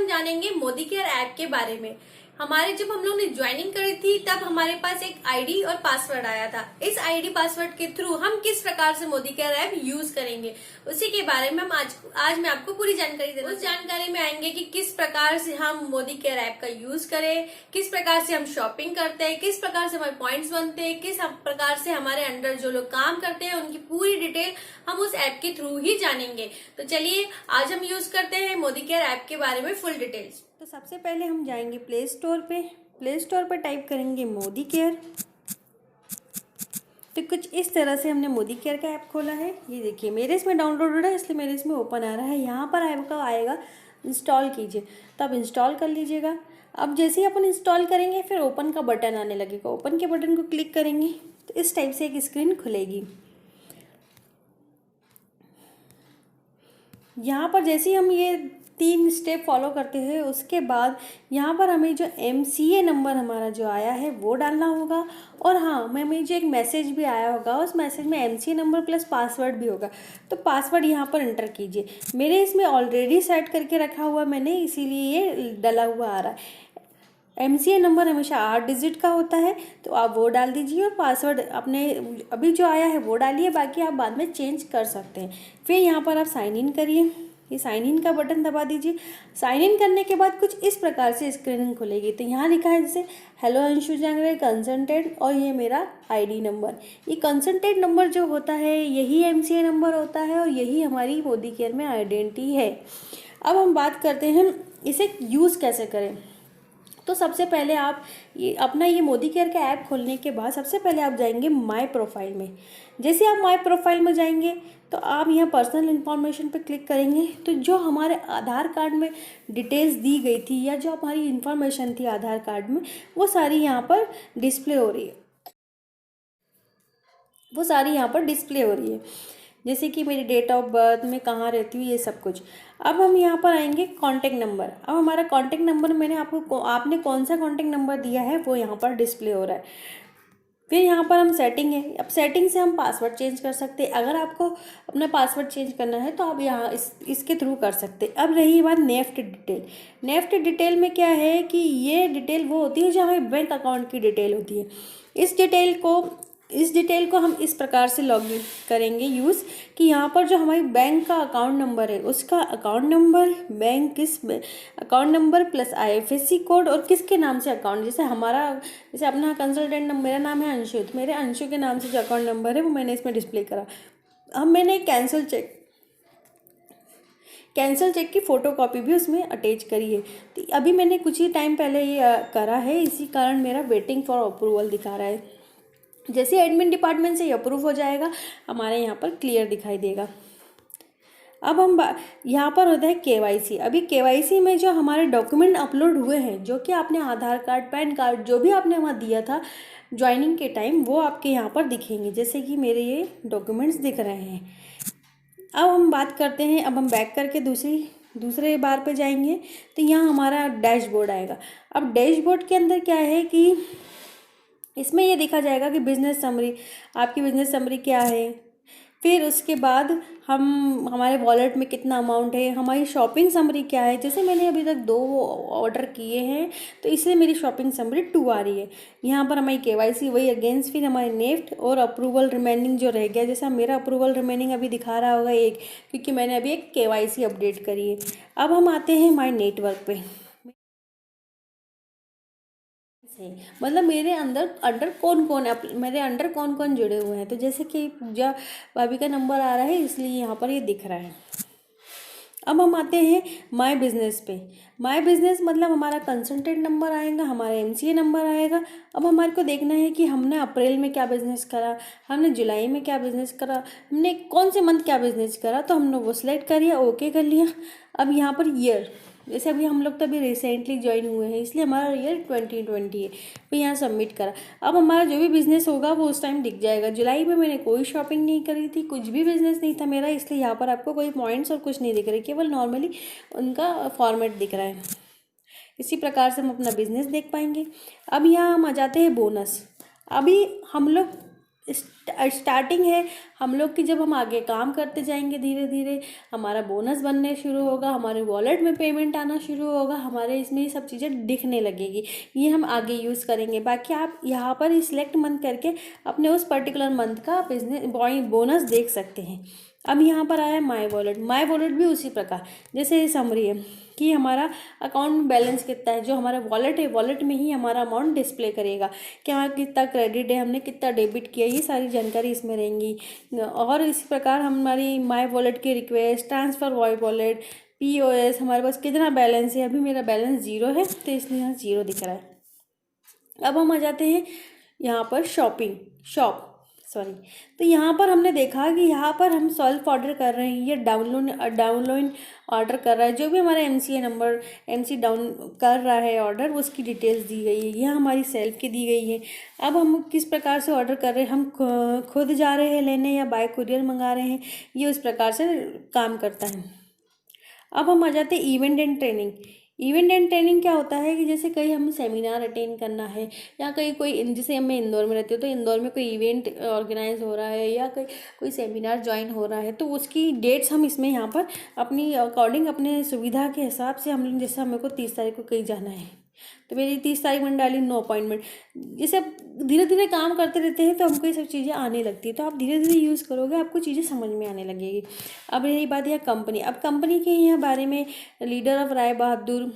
हम जानेंगे Modi care app के बारे में। हमारे जब हम लोग ने ज्वाइनिंग करी थी तब हमारे पास एक आईडी और पासवर्ड आया था। इस आईडी पासवर्ड के थ्रू हम किस प्रकार से मोदी केयर ऐप यूज करेंगे उसी के बारे में हम आज मैं आपको पूरी जानकारी दे रही हूँ। उस जानकारी में आएंगे कि किस प्रकार से हम मोदी केयर ऐप का यूज करें, किस प्रकार से हम शॉपिंग करते हैं, किस प्रकार से हमारे पॉइंट्स बनते हैं, किस प्रकार से हमारे अंडर जो लोग काम करते हैं उनकी पूरी डिटेल हम उस ऐप के थ्रू ही जानेंगे। तो चलिए आज हम यूज करते हैं मोदी केयर ऐप के बारे में फुल डिटेल्स। तो सबसे पहले हम जाएंगे प्ले स्टोर पे टाइप करेंगे मोदी केयर। तो कुछ इस तरह से हमने मोदी केयर का ऐप खोला है। ये देखिए मेरे इसमें डाउनलोड हो रहा है इसलिए मेरे इसमें ओपन आ रहा है। यहाँ पर आपका आएगा इंस्टॉल कीजिए, तो आप इंस्टॉल कर लीजिएगा। अब जैसे ही अपन इंस्टॉल करेंगे फिर ओपन का बटन आने लगेगा। ओपन के बटन को क्लिक करेंगे तो इस टाइप से एक स्क्रीन खुलेगी। यहाँ पर जैसे ही हम ये 3 स्टेप फॉलो करते हैं उसके बाद यहाँ पर हमें जो MCA नंबर हमारा जो आया है वो डालना होगा। और हाँ, हमें जो एक मैसेज भी आया होगा उस मैसेज में MCA नंबर प्लस पासवर्ड भी होगा, तो पासवर्ड यहाँ पर एंटर कीजिए। मेरे इसमें ऑलरेडी सेट करके रखा हुआ मैंने, इसीलिए ये डला हुआ आ रहा है। MCA नंबर हमेशा 8 डिजिट का होता है, तो आप वो डाल दीजिए और पासवर्ड अपने अभी जो आया है वो डालिए, बाकी आप बाद में चेंज कर सकते हैं। फिर यहाँ पर आप साइन इन करिए, ये साइन इन का बटन दबा दीजिए। साइन इन करने के बाद कुछ इस प्रकार से स्क्रीन खुलेगी। तो यहाँ लिखा है जैसे हेलो अंशु जांगरे कंसल्टेंट और ये मेरा ID नंबर। ये कंसल्टेंट नंबर जो होता है यही MCA नंबर होता है और यही हमारी मोदी केयर में आइडेंटिटी है। अब हम बात करते हैं इसे यूज़ कैसे करें। तो सबसे पहले आप ये मोदी केयर का ऐप खोलने के बाद सबसे पहले आप जाएंगे माय प्रोफाइल में। जैसे आप माय प्रोफाइल में जाएंगे तो आप यहाँ पर्सनल इन्फॉर्मेशन पे क्लिक करेंगे, तो जो हमारे आधार कार्ड में डिटेल्स दी गई थी या जो हमारी इन्फॉर्मेशन थी आधार कार्ड में वो सारी यहाँ पर डिस्प्ले हो रही है। जैसे कि मेरी डेट ऑफ बर्थ, मैं कहाँ रहती हूँ, ये सब कुछ। अब हम यहाँ पर आएंगे कॉन्टैक्ट नंबर। अब हमारा कॉन्टैक्ट नंबर आपने कौन सा कॉन्टैक्ट नंबर दिया है वो यहाँ पर डिस्प्ले हो रहा है। फिर यहाँ पर हम सेटिंग है, अब सेटिंग से हम पासवर्ड चेंज कर सकते हैं। अगर आपको अपना पासवर्ड चेंज करना है तो आप यहाँ इसके थ्रू कर सकते हैं। अब रही बात नेफ्ट डिटेल। नेफ्ट डिटेल में क्या है कि ये डिटेल वो होती है जो हमारे बैंक अकाउंट की डिटेल होती है। इस डिटेल को हम इस प्रकार से लॉगिन करेंगे यूज़ कि यहाँ पर जो हमारी बैंक का अकाउंट नंबर है उसका अकाउंट नंबर, बैंक किस account number plus IFSC code और किसके नाम से अकाउंट, जैसे अपना कंसल्टेंट मेरा नाम है अंशु, तो मेरे अंशु के नाम से जो अकाउंट नंबर है वो मैंने इसमें डिस्प्ले करा। अब मैंने कैंसिल चेक की फ़ोटोकॉपी भी उसमें अटैच करी है। तो अभी मैंने कुछ ही टाइम पहले ये करा है, इसी कारण मेरा वेटिंग फॉर अप्रूवल दिखा रहा है। जैसे एडमिन डिपार्टमेंट से ये अप्रूव हो जाएगा हमारे यहाँ पर क्लियर दिखाई देगा। अब हम यहाँ पर होता है KYC। अभी KYC में जो हमारे डॉक्यूमेंट अपलोड हुए हैं, जो कि आपने आधार कार्ड, पैन कार्ड जो भी आपने वहाँ दिया था ज्वाइनिंग के टाइम, वो आपके यहाँ पर दिखेंगे। जैसे कि मेरे ये डॉक्यूमेंट्स दिख रहे हैं। अब हम बात करते हैं, अब हम बैक करके दूसरे बार पे जाएंगे तो यहाँ हमारा डैशबोर्ड आएगा। अब डैशबोर्ड के अंदर क्या है कि इसमें ये देखा जाएगा कि बिज़नेस समरी, आपकी बिज़नेस समरी क्या है। फिर उसके बाद हमारे वॉलेट में कितना अमाउंट है, हमारी शॉपिंग समरी क्या है। जैसे मैंने अभी तक 2 ऑर्डर किए हैं तो इसलिए मेरी शॉपिंग समरी 2 आ रही है। यहाँ पर हमारी KYC वही अगेंस्ट, फिर हमारे नेफ्ट और अप्रूवल रिमेनिंग जो रह गया, जैसा मेरा अप्रूवल रिमेनिंग अभी दिखा रहा होगा एक, क्योंकि मैंने अभी एक KYC अपडेट करी है। अब हम आते हैं माई नेटवर्क पे। मतलब मेरे अंडर कौन कौन जुड़े हुए हैं। तो जैसे कि पूजा भाभी का नंबर आ रहा है इसलिए यहाँ पर ये दिख रहा है। अब हम आते हैं माय बिज़नेस पे। माय बिज़नेस मतलब हमारा कंसल्टेंट नंबर आएगा, हमारा MCA नंबर आएगा। अब हमारे को देखना है कि हमने अप्रैल में क्या बिज़नेस करा, हमने जुलाई में क्या बिज़नेस करा, हमने कौन से मंथ क्या बिज़नेस करा, तो हमने वो सिलेक्ट कर लिया, ओके कर लिया। अब यहाँ पर ईयर, जैसे अभी हम लोग तो अभी रिसेंटली ज्वाइन हुए हैं इसलिए हमारा ईयर 2020 है, तो यहाँ सबमिट करा। अब हमारा जो भी बिज़नेस होगा वो उस टाइम दिख जाएगा। जुलाई में मैंने कोई शॉपिंग नहीं करी थी, कुछ भी बिज़नेस नहीं था मेरा, इसलिए यहाँ पर आपको कोई पॉइंट्स और कुछ नहीं दिख रहे, केवल नॉर्मली उनका फॉर्मेट दिख रहा है। इसी प्रकार से हम अपना बिज़नेस देख पाएंगे। अब यहाँ हम आ जाते हैं बोनस। अभी हम लोग स्टार्टिंग है हम लोग की। जब हम आगे काम करते जाएंगे धीरे धीरे हमारा बोनस बनने शुरू होगा, हमारे वॉलेट में पेमेंट आना शुरू होगा, हमारे इसमें ये सब चीज़ें दिखने लगेगी। ये हम आगे यूज़ करेंगे। बाकी आप यहाँ पर सिलेक्ट मंथ करके अपने उस पर्टिकुलर मंथ का बिजनेस बोनस देख सकते हैं। अब यहाँ पर आया माई वॉलेट। माई वॉलेट भी उसी प्रकार जैसे ये समरी है कि हमारा अकाउंट में बैलेंस कितना है। जो हमारा वॉलेट है, वॉलेट में ही हमारा अमाउंट डिस्प्ले करेगा कि हाँ कितना क्रेडिट है, हमने कितना डेबिट किया, ये सारी जानकारी इसमें रहेंगी। और इसी प्रकार हमारी माई वॉलेट की request, transfer Y wallet, POS, हमारे पास कितना बैलेंस है। अभी मेरा बैलेंस 0 है तो इसलिए यहाँ 0 दिख रहा है। अब हम आ जाते हैं यहाँ पर तो यहाँ पर हमने देखा कि यहाँ पर हम सेल्फ ऑर्डर कर रहे हैं, ये डाउनलोड ऑर्डर कर रहा है। जो भी हमारा MCA नंबर डाउन कर रहा है ऑर्डर, उसकी डिटेल्स दी गई है। यह हमारी सेल्फ की दी गई है। अब हम किस प्रकार से ऑर्डर कर रहे हैं, हम खुद जा रहे हैं लेने या बाय कुरियर मंगा रहे हैं, ये उस प्रकार से काम करता है। अब हम आ जाते हैं event and training. Event and training क्या होता है कि जैसे कहीं हमें सेमिनार अटेंड करना है या कहीं कोई, जैसे मैं इंदौर में रहती हूँ तो इंदौर में कोई इवेंट ऑर्गेनाइज हो रहा है या कोई सेमिनार ज्वाइन हो रहा है, तो उसकी डेट्स हम इसमें यहाँ पर अपनी अकॉर्डिंग अपने सुविधा के हिसाब से हम लोग, जैसे मेरे को 30 तारीख को कहीं जाना है तो मेरी 30 तारीख मैंने डाली नो अपॉइंटमेंट। जैसे धीरे धीरे काम करते रहते हैं तो हमको ये सब चीज़ें आने लगती है, तो आप धीरे धीरे यूज़ करोगे आपको चीज़ें समझ में आने लगेगी। अब यही बात है कंपनी। अब कंपनी के यहाँ बारे में लीडर ऑफ राय बहादुर,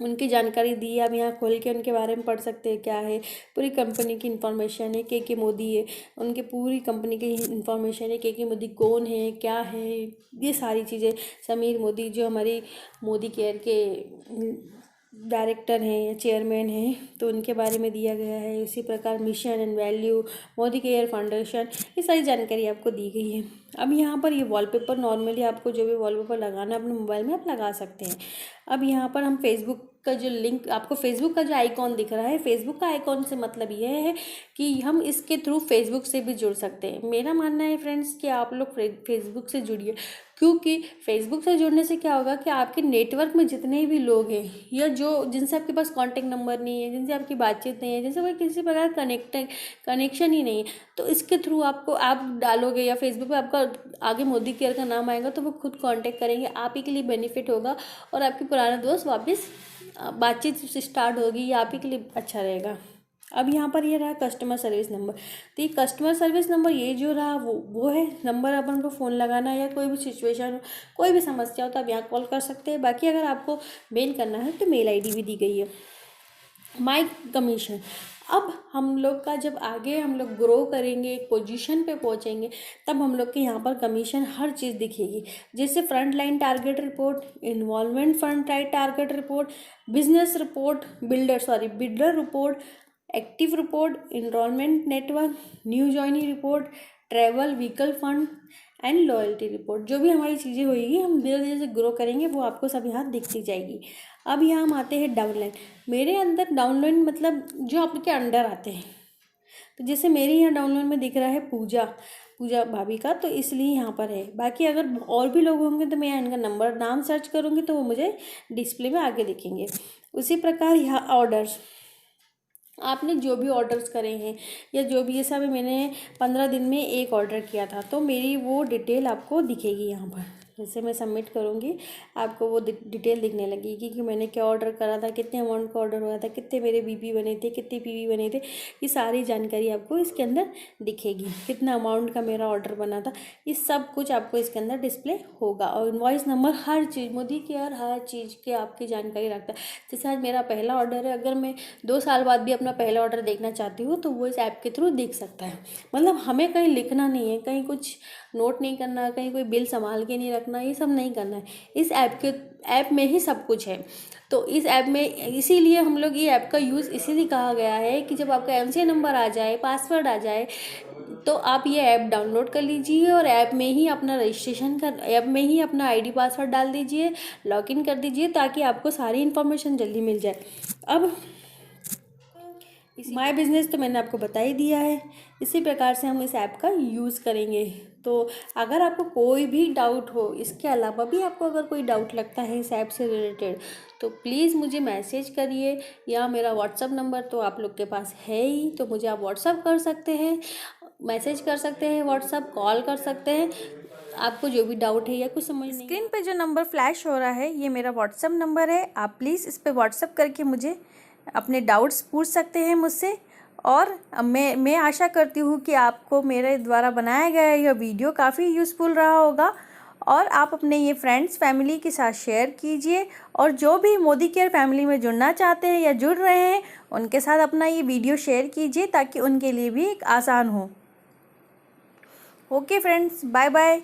उनकी जानकारी दी है। आप यहाँ खोल के उनके बारे में पढ़ सकते हैं क्या है, पूरी कंपनी की इन्फॉर्मेशन है। के मोदी है, उनके पूरी कंपनी की इन्फॉर्मेशन है। के मोदी कौन है, क्या है, ये सारी चीज़ें। समीर मोदी जो हमारी मोदी केयर के डायरेक्टर हैं या चेयरमैन हैं, तो उनके बारे में दिया गया है। इसी प्रकार mission and value, Modi care foundation, ये सारी जानकारी आपको दी गई है। अब यहाँ पर ये वॉलपेपर, नॉर्मली आपको जो भी वॉलपेपर लगाना है अपने मोबाइल में आप लगा सकते हैं। अब यहाँ पर हम फेसबुक का जो लिंक, आपको फेसबुक का जो आइकॉन दिख रहा है, फेसबुक का आइकॉन से मतलब ये है कि हम इसके थ्रू फेसबुक से भी जुड़ सकते हैं। मेरा मानना है फ्रेंड्स कि आप लोग फेसबुक से जुड़िए, क्योंकि फेसबुक से जुड़ने से क्या होगा कि आपके नेटवर्क में जितने भी लोग हैं या जो जिनसे आपके पास कांटेक्ट नंबर नहीं है, जिनसे आपकी बातचीत नहीं है, जिनसे कोई किसी प्रकार कनेक्शन ही नहीं है, तो इसके थ्रू आपको आप डालोगे या फेसबुक पे आपका आगे मोदी केयर का नाम आएगा तो वो खुद कांटेक्ट करेंगे, आप ही के लिए बेनिफिट होगा और आपके पुराने दोस्त वापस बातचीत स्टार्ट होगी, ये आप ही के लिए अच्छा रहेगा। अब यहाँ पर ये रहा कस्टमर सर्विस नंबर। तो ये कस्टमर सर्विस नंबर ये जो रहा वो है नंबर, अपन को फ़ोन लगाना या कोई भी सिचुएशन हो, कोई भी समस्या हो तो आप यहाँ कॉल कर सकते हैं। बाकी अगर आपको मेल करना है तो मेल ID भी दी गई है। माई कमीशन। अब हम लोग का जब आगे हम लोग ग्रो करेंगे, एक पोजीशन पे पहुंचेंगे, तब हम लोग के यहाँ पर कमीशन हर चीज़ दिखेगी। जैसे front line target report, involvement front line target report, business report, builder report, active report, enrollment network, new joining report, travel vehicle fund and loyalty report. जो भी हमारी चीज़ें होगी हम धीरे धीरे से ग्रो करेंगे वो आपको सब यहाँ दिखती जाएगी। अब यहाँ हम आते हैं डाउनलाइन। मेरे अंदर डाउनलाइन मतलब जो आपके अंडर आते हैं, तो जैसे मेरे यहाँ डाउनलाइन में दिख रहा है पूजा भाभी का, तो इसलिए यहाँ पर है। बाकी अगर और भी लोग होंगे तो मैं इनका नाम सर्च करूँगी तो वो मुझे डिस्प्ले में आगे दिखेंगे। उसी प्रकार यहाँ ऑर्डर्स, आपने जो भी ऑर्डर्स करे हैं या जो भी, ये सब मैंने 15 दिन में एक ऑर्डर किया था तो मेरी वो डिटेल आपको दिखेगी यहाँ पर। जैसे मैं सबमिट करूँगी आपको वो डिटेल दिखने लगेगी कि मैंने क्या ऑर्डर करा था, कितने अमाउंट का ऑर्डर हुआ था, कितने मेरे BP बने थे, कितने PV बने थे, ये सारी जानकारी आपको इसके अंदर दिखेगी। कितना अमाउंट का मेरा ऑर्डर बना था, ये सब कुछ आपको इसके अंदर डिस्प्ले होगा। और इनवॉइस नंबर, हर चीज़ मोदी केयर हर चीज़ की आपकी जानकारी रखता है। जैसे आज मेरा पहला ऑर्डर है, अगर मैं 2 साल बाद भी अपना पहला ऑर्डर देखना चाहती हूँ तो वो इस ऐप के थ्रू देख सकता है। मतलब हमें कहीं लिखना नहीं है, कहीं कुछ नोट नहीं करना, कहीं कोई बिल संभाल के नहीं रखना, ये सब नहीं करना है। इस ऐप में ही सब कुछ है। तो इस ऐप में इसीलिए हम लोग ये ऐप का यूज़ इसीलिए कहा गया है कि जब आपका MCA नंबर आ जाए, पासवर्ड आ जाए, तो आप ये ऐप डाउनलोड कर लीजिए और ऐप में ही अपना ऐप में ही अपना ID पासवर्ड डाल दीजिए, लॉगिन कर दीजिए ताकि आपको सारी इन्फॉर्मेशन जल्दी मिल जाए। अब माय बिजनेस तो मैंने आपको बता ही दिया है। इसी प्रकार से हम इस ऐप का यूज़ करेंगे। तो अगर आपको कोई भी डाउट हो, इसके अलावा भी आपको अगर कोई डाउट लगता है इस ऐप से रिलेटेड, तो प्लीज़ मुझे मैसेज करिए, या मेरा व्हाट्सअप नंबर तो आप लोग के पास है ही, तो मुझे आप व्हाट्सअप कर सकते हैं, मैसेज कर सकते हैं, व्हाट्सअप कॉल कर सकते हैं। आपको जो भी डाउट है या कुछ समझ नहीं, स्क्रीन पे जो नंबर फ्लैश हो रहा है ये मेरा व्हाट्सअप नंबर है। आप प्लीज़ इस पे व्हाट्सअप करके मुझे अपने डाउट्स पूछ सकते हैं मुझसे। और मैं आशा करती हूँ कि आपको मेरे द्वारा बनाया गया यह वीडियो काफ़ी यूज़फुल रहा होगा, और आप अपने ये फ्रेंड्स फैमिली के साथ शेयर कीजिए। और जो भी मोदी केयर फैमिली में जुड़ना चाहते हैं या जुड़ रहे हैं, उनके साथ अपना ये वीडियो शेयर कीजिए ताकि उनके लिए भी एक आसान हो। Okay friends, bye bye.